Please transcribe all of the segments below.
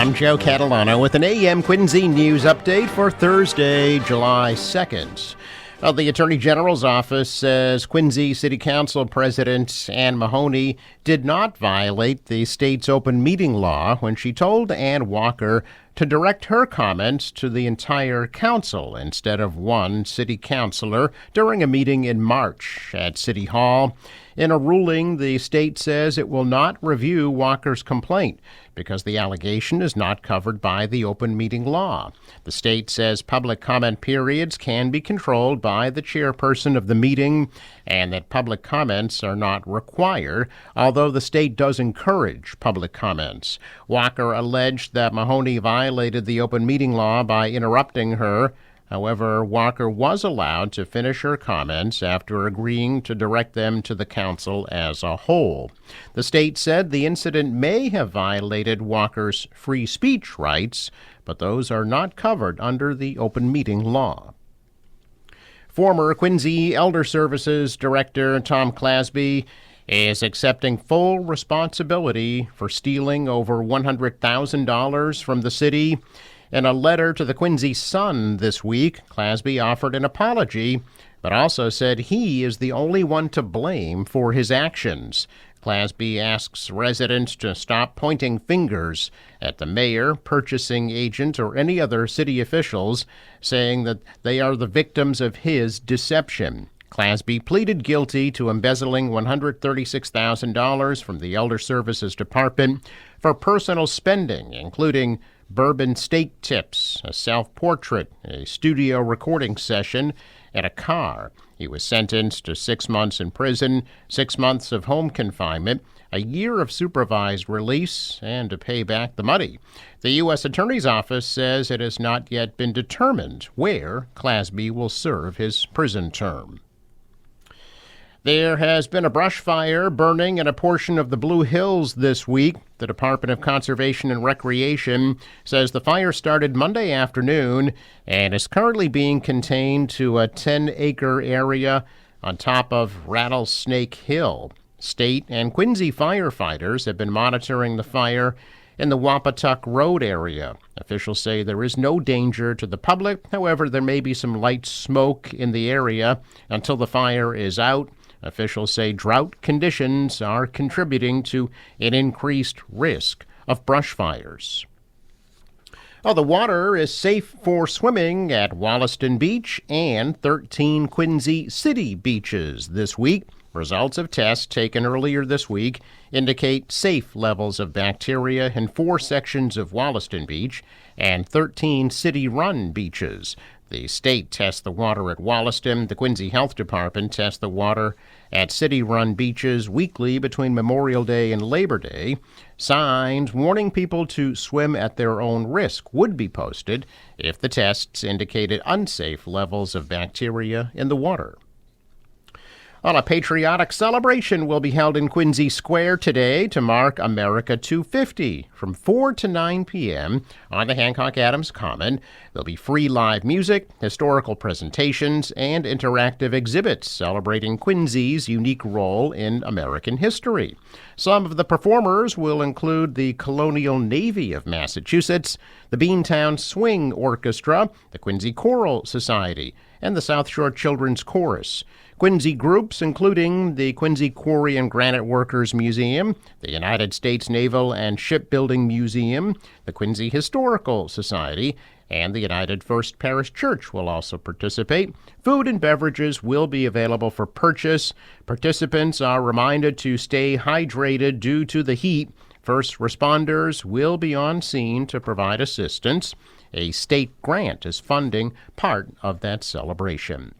I'm Joe Catalano with an AM Quincy news update for Thursday, July 2nd. The Attorney General's office says Quincy City Council President Ann Mahoney did not violate the state's open meeting law when she told Ann Walker to direct her comments to the entire council instead of one city councilor during a meeting in March at City Hall. In a ruling, the state says it will not review Walker's complaint because the allegation is not covered by the open meeting law. The state says public comment periods can be controlled by the chairperson of the meeting and that public comments are not required, although the state does encourage public comments. Walker alleged that Mahoney violated the open meeting law by interrupting her. However, Walker was allowed to finish her comments after agreeing to direct them to the council as a whole. The state said the incident may have violated Walker's free speech rights, but those are not covered under the open meeting law. Former Quincy Elder Services Director Tom Clasby is accepting full responsibility for stealing over $100,000 from the city. In a letter to the Quincy Sun this week, Clasby offered an apology, but also said he is the only one to blame for his actions. Clasby asks residents to stop pointing fingers at the mayor, purchasing agent, or any other city officials, saying that they are the victims of his deception. Clasby pleaded guilty to embezzling $136,000 from the Elder Services Department for personal spending, including bourbon steak tips, a self-portrait, a studio recording session, and a car. He was sentenced to 6 months in prison, 6 months of home confinement, a year of supervised release, and to pay back the money. The U.S. Attorney's Office says it has not yet been determined where Clasby will serve his prison term. There has been a brush fire burning in a portion of the Blue Hills this week. The Department of Conservation and Recreation says the fire started Monday afternoon and is currently being contained to a 10-acre area on top of Rattlesnake Hill. State and Quincy firefighters have been monitoring the fire in the Wampatuck Road area. Officials say there is no danger to the public. However, there may be some light smoke in the area until the fire is out. Officials say drought conditions are contributing to an increased risk of brush fires. The water is safe for swimming at Wollaston Beach and 13 Quincy City beaches this week. Results of tests taken earlier this week indicate safe levels of bacteria in 4 sections of Wollaston Beach and 13 city-run beaches. The state tests the water at Wollaston. The Quincy Health Department tests the water at city-run beaches weekly between Memorial Day and Labor Day. Signs warning people to swim at their own risk would be posted if the tests indicated unsafe levels of bacteria in the water. A patriotic celebration will be held in Quincy Square today to mark America 250 from 4 to 9 p.m. on the Hancock Adams Common. There'll be free live music, historical presentations, and interactive exhibits celebrating Quincy's unique role in American history. Some of the performers will include the Colonial Navy of Massachusetts, the Beantown Swing Orchestra, the Quincy Choral Society, and the South Shore Children's Chorus. Quincy groups including the Quincy Quarry and Granite Workers Museum, the United States Naval and Shipbuilding Museum, the Quincy Historical Society, and the United First Parish Church will also participate. Food and beverages will be available for purchase. Participants are reminded to stay hydrated due to the heat. First responders will be on scene to provide assistance. A state grant is funding part of that celebration.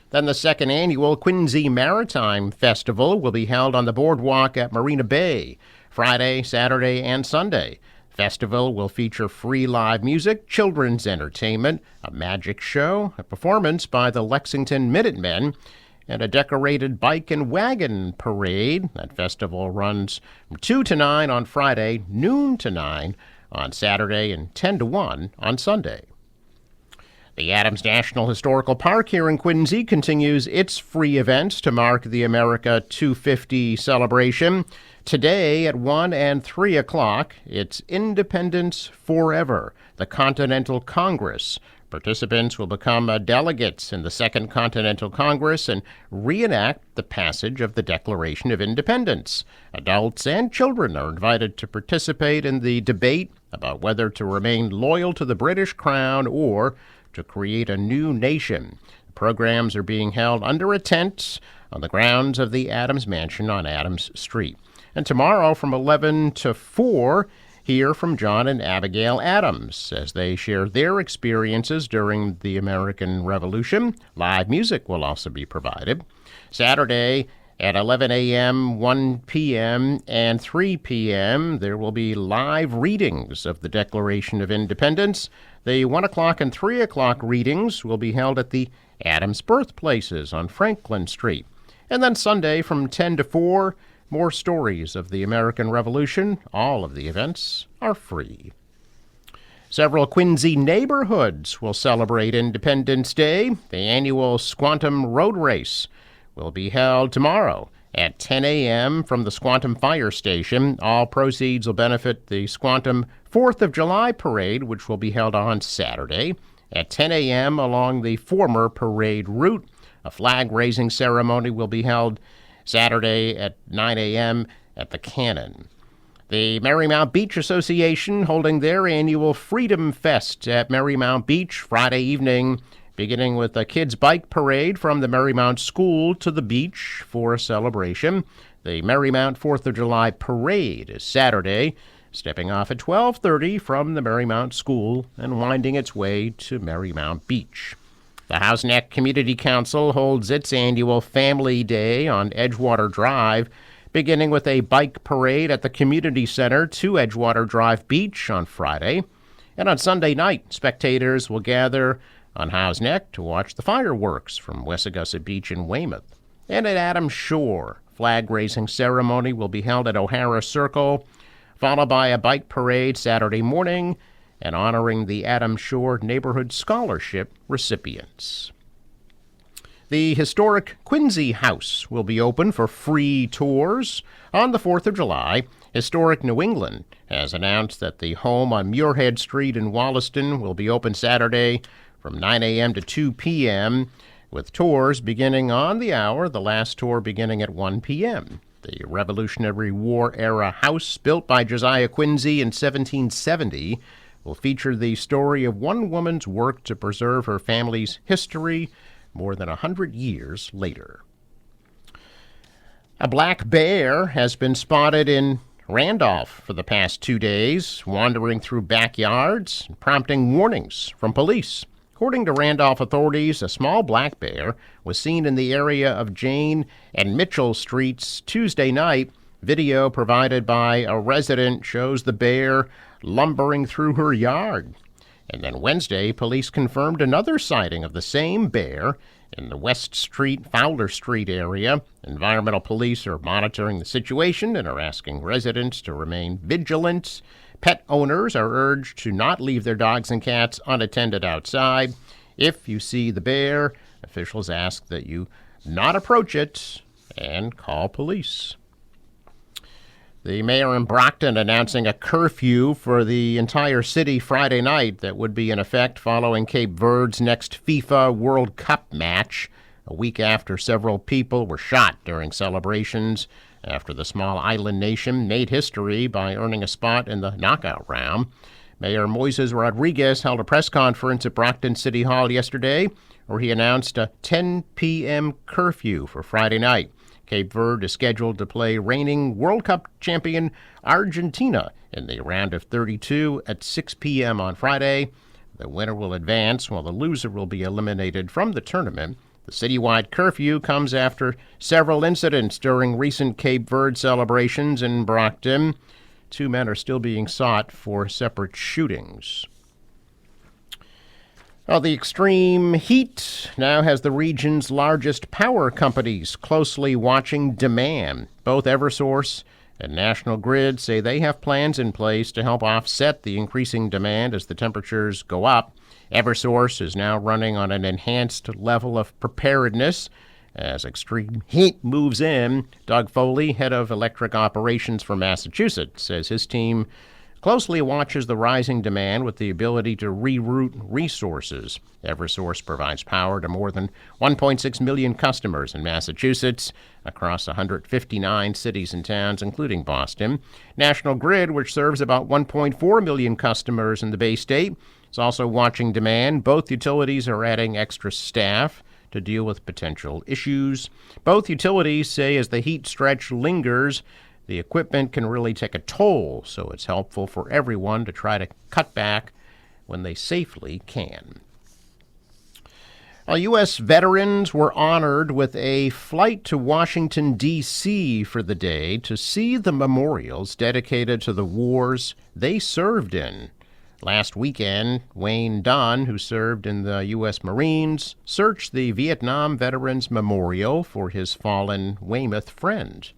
Then the second annual Quincy Maritime Festival will be held on the boardwalk at Marina Bay, Friday, Saturday, and Sunday. The festival will feature free live music, children's entertainment, a magic show, a performance by the Lexington Minutemen, and a decorated bike and wagon parade. That festival runs from 2 to 9 on Friday, noon to 9 on Saturday, and 10 to 1 on Sunday. The Adams National Historical Park here in Quincy continues its free events to mark the America 250 celebration. Today at 1 and 3 o'clock, it's Independence Forever, the Continental Congress. Participants will become delegates in the Second Continental Congress and reenact the passage of the Declaration of Independence. Adults and children are invited to participate in the debate about whether to remain loyal to the British Crown or to create a new nation. The programs are being held under a tent on the grounds of the Adams Mansion on Adams Street. And tomorrow from 11 to 4, hear from John and Abigail Adams as they share their experiences during the American Revolution. Live music will also be provided. Saturday at 11 a.m., 1 p.m., and 3 p.m., there will be live readings of the Declaration of Independence. The 1 o'clock and 3 o'clock readings will be held at the Adams Birthplaces on Franklin Street. And then Sunday from 10 to 4, more stories of the American Revolution. All of the events are free. Several Quincy neighborhoods will celebrate Independence Day. The annual Squantum Road Race will be held tomorrow at 10 a.m. from the Squantum Fire Station. All proceeds will benefit the Squantum 4th of July Parade, which will be held on Saturday at 10 a.m. along the former parade route. A flag-raising ceremony will be held Saturday at 9 a.m. at the Cannon. The Marymount Beach Association holding their annual Freedom Fest at Marymount Beach Friday evening, beginning with a kids' bike parade from the Marymount School to the beach for a celebration. The Marymount 4th of July Parade is Saturday, stepping off at 12:30 from the Marymount School and winding its way to Marymount Beach. The Housneck Community Council holds its annual Family Day on Edgewater Drive, beginning with a bike parade at the Community Center to Edgewater Drive Beach on Friday. And on Sunday night, spectators will gather on Housneck to watch the fireworks from Wessagusset Beach in Weymouth. And at Adams Shore, flag-raising ceremony will be held at O'Hara Circle, followed by a bike parade Saturday morning and honoring the Adams Shore Neighborhood Scholarship recipients. The historic Quincy House will be open for free tours on the 4th of July. Historic New England has announced that the home on Muirhead Street in Wollaston will be open Saturday from 9 a.m. to 2 p.m., with tours beginning on the hour, the last tour beginning at 1 p.m. The Revolutionary War-era house, built by Josiah Quincy in 1770, will feature the story of one woman's work to preserve her family's history more than 100 years later. A black bear has been spotted in Randolph for the past 2 days, wandering through backyards, prompting warnings from police. According to Randolph authorities, a small black bear was seen in the area of Jane and Mitchell Streets Tuesday night. Video provided by a resident shows the bear lumbering through her yard. And then Wednesday, police confirmed another sighting of the same bear in the West Street, Fowler Street area. Environmental police are monitoring the situation and are asking residents to remain vigilant. Pet owners are urged to not leave their dogs and cats unattended outside. If you see the bear, officials ask that you not approach it and call police. The mayor in Brockton announcing a curfew for the entire city Friday night that would be in effect following Cape Verde's next FIFA World Cup match, a week after several people were shot during celebrations after the small island nation made history by earning a spot in the knockout round. Mayor Moises Rodriguez held a press conference at Brockton City Hall yesterday where he announced a 10 p.m. curfew for Friday night. Cape Verde is scheduled to play reigning World Cup champion Argentina in the round of 32 at 6 p.m. on Friday. The winner will advance, while the loser will be eliminated from the tournament. The citywide curfew comes after several incidents during recent Cape Verde celebrations in Brockton. 2 men are still being sought for separate shootings. Well, the extreme heat now has the region's largest power companies closely watching demand. Both Eversource and National Grid say they have plans in place to help offset the increasing demand as the temperatures go up. Eversource is now running on an enhanced level of preparedness As extreme heat moves in, Doug Foley, head of electric operations for Massachusetts, says his team closely watches the rising demand with the ability to reroute resources. Eversource provides power to more than 1.6 million customers in Massachusetts across 159 cities and towns, including Boston. National Grid, which serves about 1.4 million customers in the Bay State, is also watching demand. Both utilities are adding extra staff to deal with potential issues. Both utilities say as the heat stretch lingers, the equipment can really take a toll, so it's helpful for everyone to try to cut back when they safely can. U.S. veterans were honored with a flight to Washington, D.C. for the day to see the memorials dedicated to the wars they served in. Last weekend, Wayne Dunn, who served in the U.S. Marines, searched the Vietnam Veterans Memorial for his fallen Weymouth friend.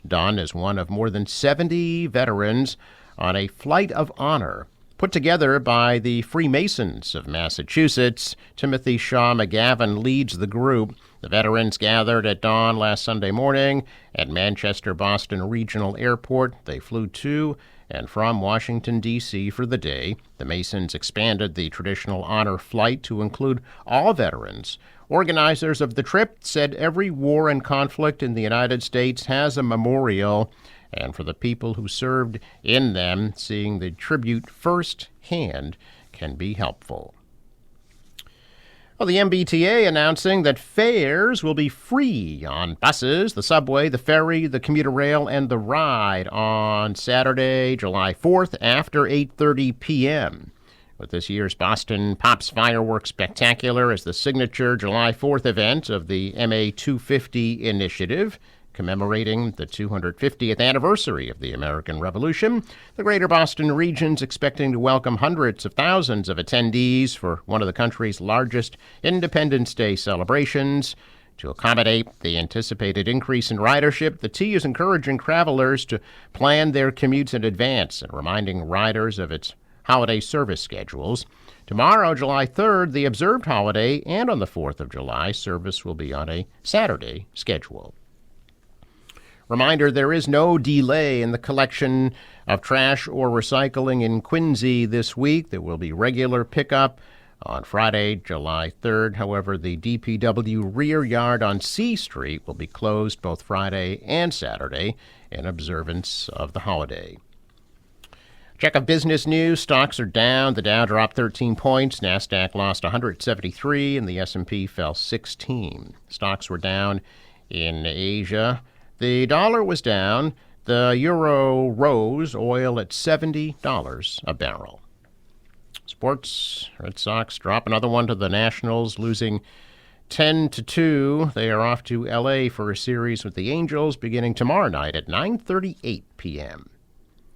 Dunn is one of more than 70 veterans on a flight of honor put together by the Freemasons of Massachusetts. Timothy Shaw McGavin leads the group. The veterans gathered at dawn last Sunday morning at Manchester Boston Regional Airport. They flew to and from Washington, D.C. for the day. The Masons expanded the traditional honor flight to include all veterans. Organizers of the trip said every war and conflict in the United States has a memorial, and for the people who served in them, seeing the tribute firsthand can be helpful. Well, the MBTA announcing that fares will be free on buses, the subway, the ferry, the commuter rail, and the ride on Saturday, July 4th after 8:30 p.m. With this year's Boston Pops Fireworks Spectacular as the signature July 4th event of the MA 250 initiative, commemorating the 250th anniversary of the American Revolution. The Greater Boston region's expecting to welcome hundreds of thousands of attendees for one of the country's largest Independence Day celebrations. To accommodate the anticipated increase in ridership, the T is encouraging travelers to plan their commutes in advance and reminding riders of its holiday service schedules. Tomorrow, July 3rd, the observed holiday, and on the 4th of July, service will be on a Saturday schedule. Reminder, there is no delay in the collection of trash or recycling in Quincy this week. There will be regular pickup on Friday, July 3rd. However, the DPW rear yard on C Street will be closed both Friday and Saturday in observance of the holiday. Check of business news. Stocks are down. The Dow dropped 13 points. NASDAQ lost 173, and the S&P fell 16. Stocks were down in Asia. The dollar was down. The euro rose. Oil at $70 a barrel. Sports. Red Sox drop another one to the Nationals, losing 10-2. They are off to L.A. for a series with the Angels beginning tomorrow night at 9:38 p.m.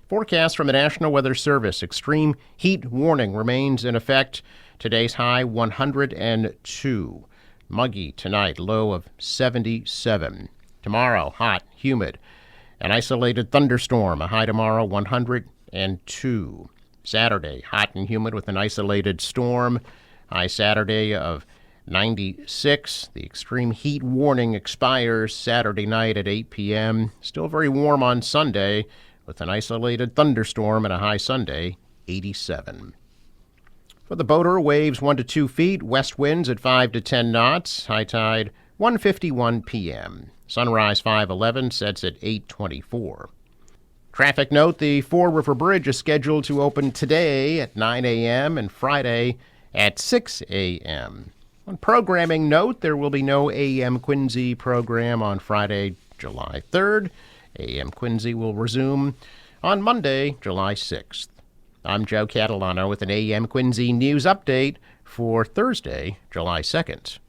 Forecast from the National Weather Service. Extreme heat warning remains in effect. Today's high 102. Muggy tonight, low of 77. Tomorrow, hot, humid. An isolated thunderstorm, a high tomorrow 102. Saturday, hot and humid with an isolated storm. High Saturday of 96. The extreme heat warning expires Saturday night at 8 p.m. Still very warm on Sunday with an isolated thunderstorm and a high Sunday, 87. For the boater, waves 1 to 2 feet, west winds at 5 to 10 knots, high tide 1:51 p.m. Sunrise 5:11, sets at 8:24. Traffic note, the Fore River Bridge is scheduled to open today at 9 a.m. and Friday at 6 a.m. On programming note, there will be no AM Quincy program on Friday, July 3rd. AM Quincy will resume on Monday, July 6th. I'm Joe Catalano with an AM Quincy news update for Thursday, July 2nd.